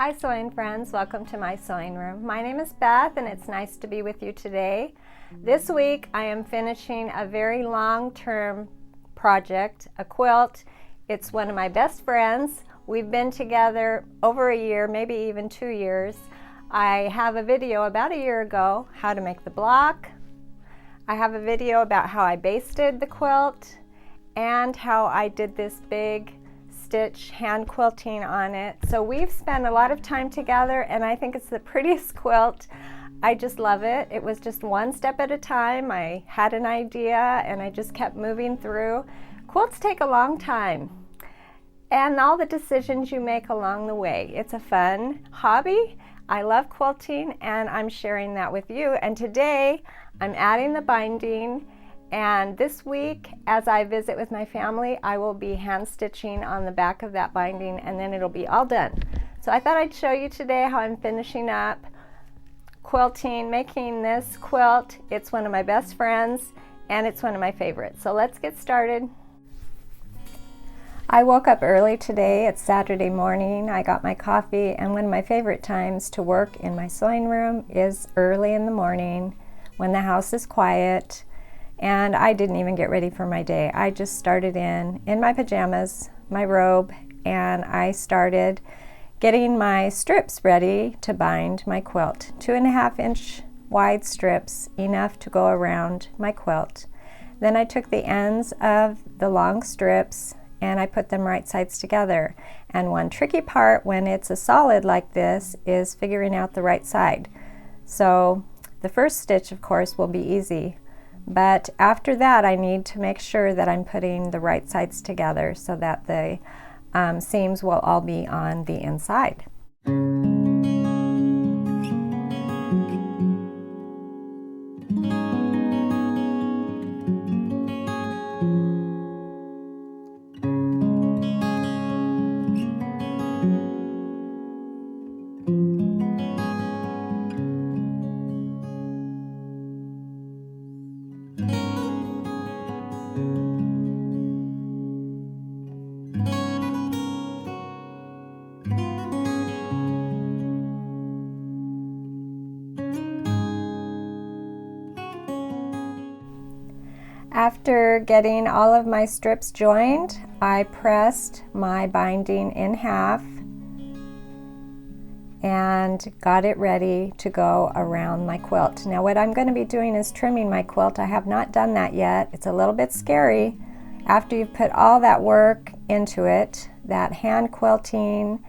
Hi sewing friends, welcome to my sewing room. My name is Beth and it's nice to be with you today. This week I am finishing a very long-term project, a quilt. It's one of my best friends. We've been together over a year, maybe even 2 years. I have a video about a year ago, how to make the block. I have a video about how I basted the quilt and how I did this big stitch hand quilting on it. So we've spent a lot of time together and I think it's the prettiest quilt. I just love it. It was just one step at a time. I had an idea and I just kept moving through. Quilts take a long time and all the decisions you make along the way. It's a fun hobby. I love quilting and I'm sharing that with you. And today I'm adding the binding. And this week, as I visit with my family, I will be hand stitching on the back of that binding and then it'll be all done. So I thought I'd show you today how I'm finishing up quilting, making this quilt. It's one of my best friends and it's one of my favorites. So let's get started. I woke up early today. It's Saturday morning. I got my coffee, and one of my favorite times to work in my sewing room is early in the morning when the house is quiet. And I didn't even get ready for my day. I just started in my pajamas, my robe, and I started getting my strips ready to bind my quilt. 2.5-inch wide strips, enough to go around my quilt. Then I took the ends of the long strips and I put them right sides together. And one tricky part when it's a solid like this is figuring out the right side. So the first stitch, of course, will be easy. But after that, I need to make sure that I'm putting the right sides together so that the seams will all be on the inside. After getting all of my strips joined, I pressed my binding in half and got it ready to go around my quilt. Now what I'm going to be doing is trimming my quilt. I have not done that yet. It's a little bit scary after you've put all that work into it, that hand quilting.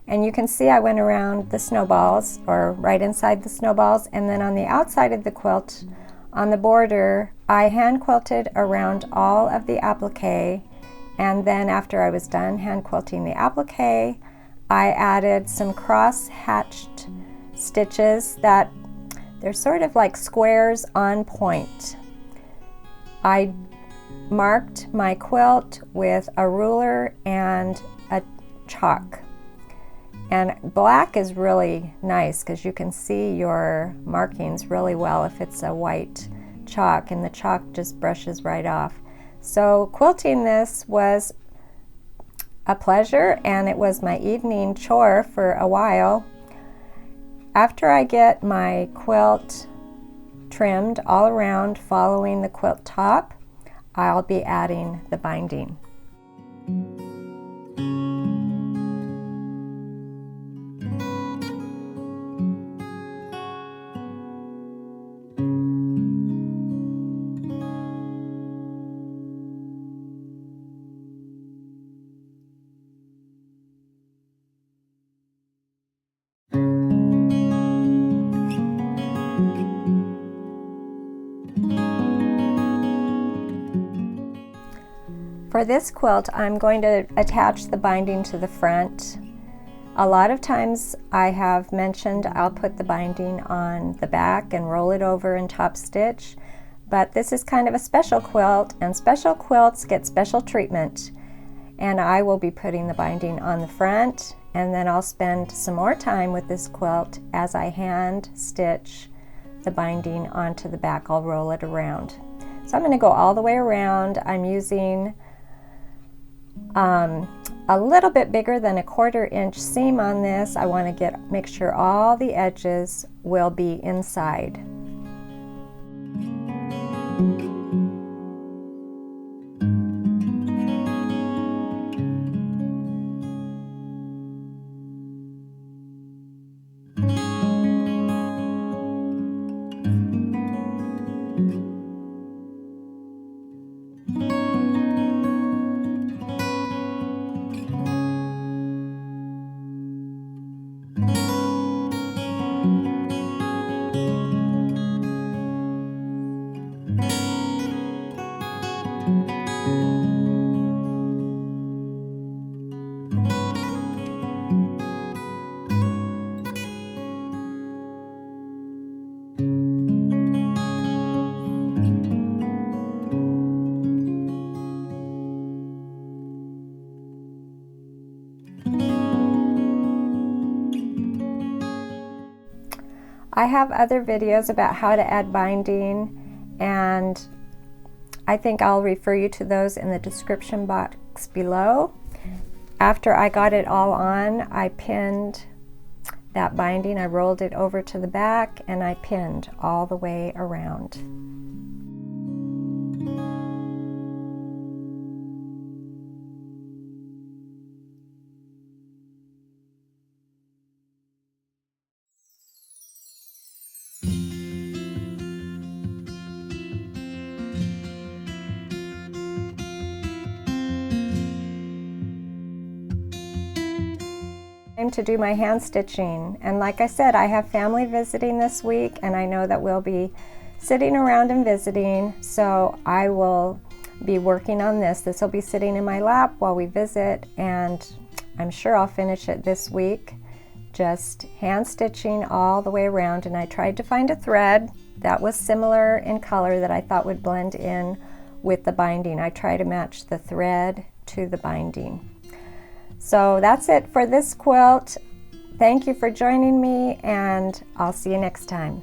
And you can see I went around the snowballs, or right inside the snowballs, and then on the outside of the quilt, on the border, I hand quilted around all of the applique, and then after I was done hand quilting the applique, I added some cross-hatched stitches that they're sort of like squares on point. I marked my quilt with a ruler and a chalk. And black is really nice because you can see your markings really well if it's a white chalk, and the chalk just brushes right off. So quilting this was a pleasure and it was my evening chore for a while. After I get my quilt trimmed all around following the quilt top, I'll be adding the binding. For this quilt, I'm going to attach the binding to the front. A lot of times I have mentioned I'll put the binding on the back and roll it over and top stitch, but this is kind of a special quilt, and special quilts get special treatment. And I will be putting the binding on the front, and then I'll spend some more time with this quilt as I hand stitch the binding onto the back. I'll roll it around. So I'm going to go all the way around. I'm using a little bit bigger than a 1/4 inch seam on this. I want to make sure all the edges will be inside. I have other videos about how to add binding, and I think I'll refer you to those in the description box below. After I got it all on, I pinned that binding. I rolled it over to the back and I pinned all the way around. Time to do my hand stitching, and like I said, I have family visiting this week, and I know that we'll be sitting around and visiting, so I will be working on this. This will be sitting in my lap while we visit, and I'm sure I'll finish it this week, just hand stitching all the way around. And I tried to find a thread that was similar in color that I thought would blend in with the binding. I try to match the thread to the binding. So that's it for this quilt. Thank you for joining me, and I'll see you next time.